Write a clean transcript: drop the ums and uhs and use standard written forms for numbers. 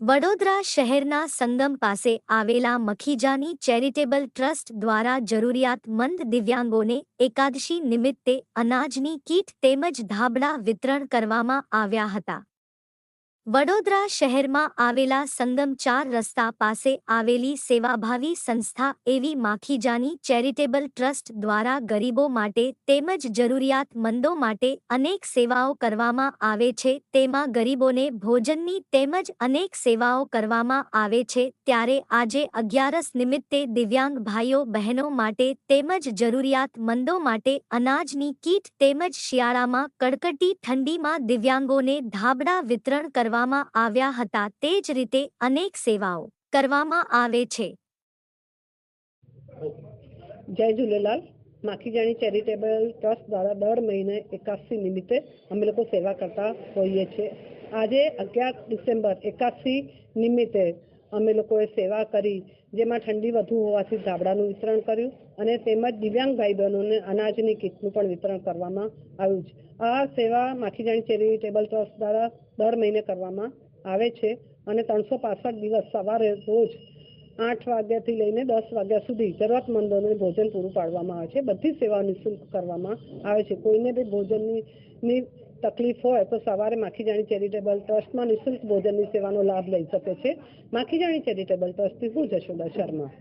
વડોદરા શહેરના સંગમ પાસે આવેલા મખીજાની ચેરિટેબલ ટ્રસ્ટ દ્વારા જરૂરિયાતમંદ દિવ્યાંગોને એકાદશી નિમિત્તે અનાજની કીટ તેમજ ધાબળા વિતરણ કરવામાં આવ્યા હતા। વડોદરા શહેરમાં આવેલા સંગમ 4 રસ્તા પાસે આવેલી સેવાભાવી સંસ્થા એવી માખીજાની ચેરિટેબલ ટ્રસ્ટ દ્વારા ગરીબો માટે તેમજ જરૂરિયાતમંદો માટે અનેક સેવાઓ કરવામાં આવે છે। તેમાં ગરીબોને ભોજનની તેમજ અનેક સેવાઓ કરવામાં આવે છે। ત્યારે આજે 11 નિમિત્તે દિવ્યાંગ ભાઈઓ બહેનો માટે તેમજ જરૂરિયાતમંદો માટે અનાજની કીટ તેમજ શિયાળામાં કડકડતી ઠંડીમાં દિવ્યાંગોને ધાબળા વિતરણ કરવામાં આવ્યા હતા। તે જ રીતે અનેક સેવાઓ કરવામાં આવે છે। जय झूलेलाल। माखीजाणी चेरिटेबल ट्रस्ट द्वारा दर महीने 81 निमित्ते અમે લોકો સેવા કરતા હોઈએ છીએ। આજે 11 ડિસેમ્બર 81 નિમિત્તે અમે લોકોએ સેવા કરી, જેમાં ઠંડી વધુ હોવાથી ધાબળાનું વિતરણ કર્યું અને તેમજ દિવ્યાંગ ભાઈ બહેનોને અનાજની કીટનું પણ વિતરણ કરવામાં આવ્યું છે। આ સેવા માખીજાણી ચેરિટેબલ ટ્રસ્ટ દ્વારા દર મહિને કરવામાં આવે છે અને 365 દિવસ સવારે રોજ 8 વાગ્યાથી લઈને 10 વાગ્યા સુધી જરૂરતમંદોને ભોજન પૂરું પાડવામાં આવે છે। બધી સેવા નિઃશુલ્ક કરવામાં આવે છે। કોઈને બી ભોજનની તકલીફ હોય તો સવારે માખીજાણી ચેરિટેબલ ટ્રસ્ટમાં નિઃશુલ્ક ભોજનની સેવાનો લાભ લઈ શકે છે। માખીજાણી ચેરિટેબલ ટ્રસ્ટથી હું જશોદા શર્મા।